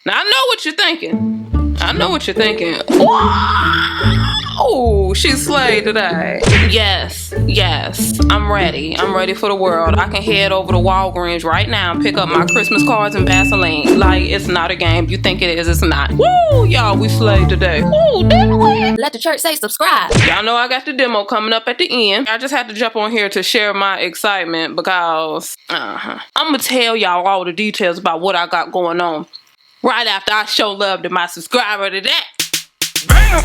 Now I know what you're thinking. I know what you're thinking. Oh, she slayed today. Yes, yes. I'm ready. I'm ready for the world. I can head over to Walgreens right now and pick up my Christmas cards and Vaseline. Like, it's not a game. You think it is, it's not. Woo, y'all, we slayed today. Woo, didn't we? Let the church say subscribe. Y'all know I got the demo coming up at the end. I just had to jump on here to share my excitement because I'm gonna tell y'all all the details about what I got going on right after I show love to my subscriber today. Bam!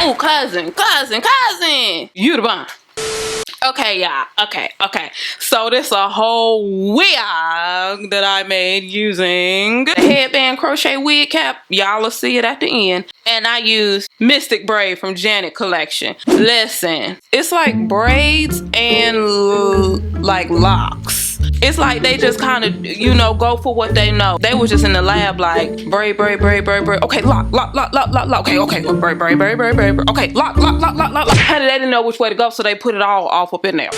Oh, cousin. You the bomb. Okay, y'all. Okay. So this a whole wig that I made using the headband crochet wig cap. Y'all will see it at the end. And I use Mystic Braid from Janet collection. Listen, it's like braids and like locks. It's like they just kind of, you know, go for what they know. They was just in the lab like braid. Okay, lock. Okay, braid. Okay, lock. Honey, they didn't know which way to go, so they put it all off up in there.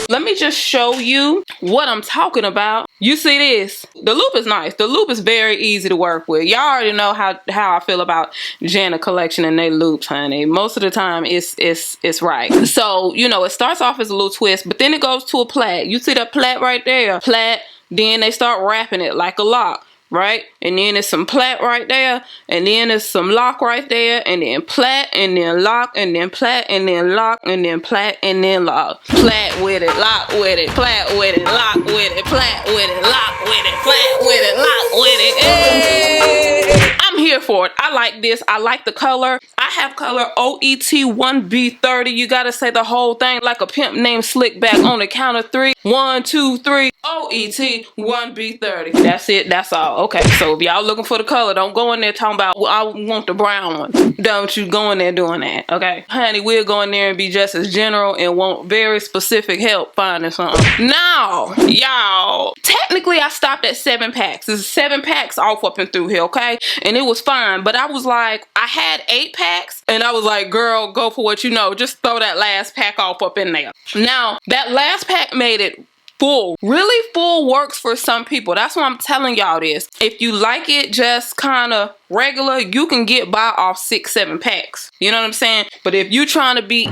Let me just show you what I'm talking about. You see this? The loop is nice. The loop is very easy to work with. Y'all already know how I feel about Janet collection and they loops, honey. Most of the time it's right. So, you know, it starts off as a little twist, but then it goes to a plait. You see that plait right there? Plait, then they start wrapping it like a lock. Right, and then there's some plait right there, and then there's some lock right there, and then plait, and then lock, and then plait, and then lock, and then plait, and then lock. Plait with it, lock with it, plait with it, lock with it, plait with it, lock with it, plait with it, lock with it. Hey! I'm here for it. I like this. I like the color. I have color OET1B30. You gotta say the whole thing like a pimp named Slickback on the count of 3. 1, 2, 3. OET1B30. That's it. That's all. Okay, so if y'all looking for the color, don't go in there talking about, well, I want the brown one. Don't you go in there doing that, okay? Honey, we'll go in there and be just as general and want very specific help finding something. Now, y'all, technically I stopped at 7 packs. There's 7 packs off up and through here, okay? And it was fine, but I was like, I had 8 packs, and I was like, girl, go for what you know. Just throw that last pack off up in there. Now, that last pack made it full. Really full works for some people. That's why I'm telling y'all this. If you like it just kind of regular, you can get by off 6, 7 packs. You know what I'm saying? But if you're trying to be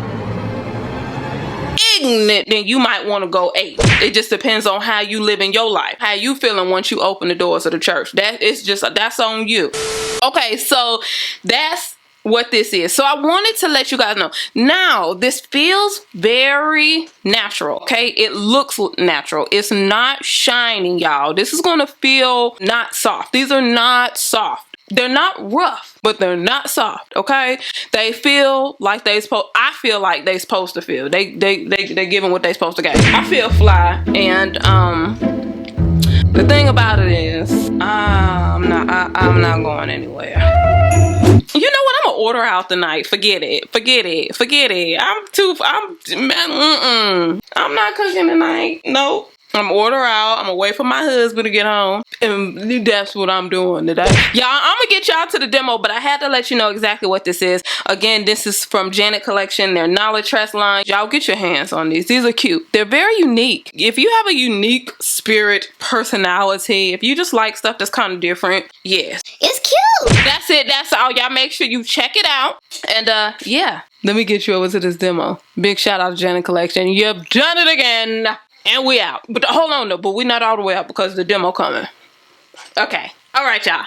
ignorant, then you might want to go 8. It just depends on how you live in your life. How you feeling once you open the doors of the church. That's on you. Okay, so that's what this is. So I wanted to let you guys know. Now, this feels very natural, okay? It looks natural. It's not shiny, y'all. This is gonna feel not soft. These are not soft. They're not rough, but they're not soft, okay? They feel like they supposed. I feel like they supposed to feel. They giving what they supposed to get. I feel fly, and the thing about it is, I'm not going anywhere. You know what? I'm gonna order out tonight. Forget it. I'm not cooking tonight. Nope. I'm gonna order out. I'm gonna wait for my husband to get home. And that's what I'm doing today. Y'all, I'm gonna get y'all to the demo, but I had to let you know exactly what this is. Again, this is from Janet collection, their Knowledge Trust line. Y'all get your hands on these. These are cute. They're very unique. If you have a unique spirit, personality, if you just like stuff that's kind of different, yes. It's cute. That's it. That's all. Y'all make sure you check it out. And yeah, let me get you over to this demo. Big shout out to Janet collection. You've done it again. And we out. But hold on though, but we're not all the way out because the demo coming. Okay. All right, y'all.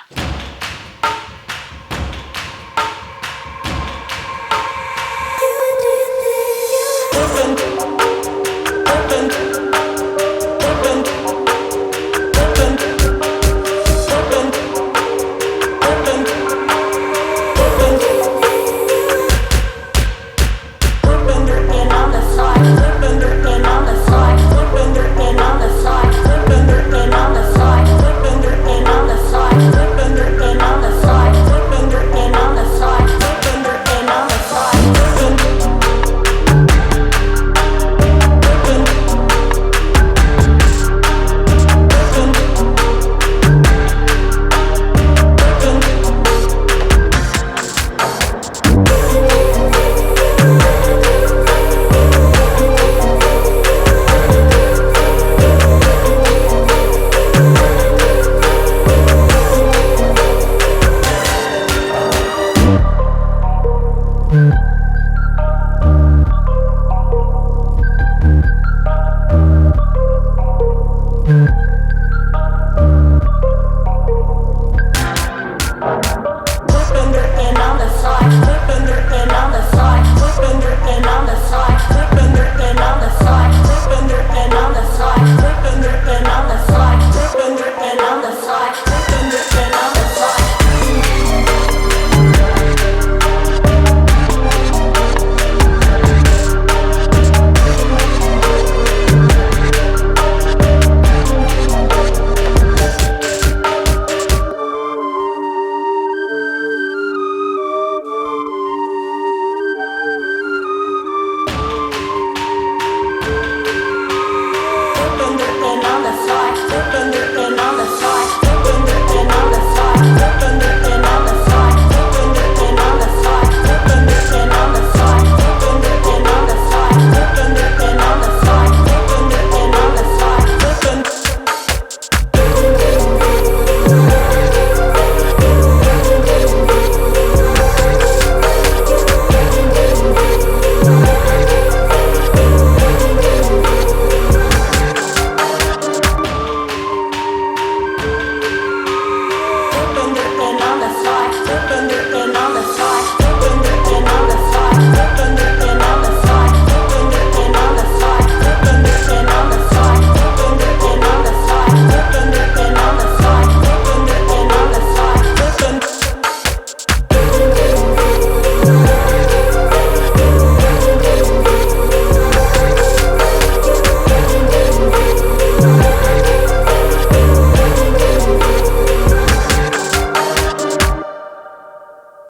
watch Drippin.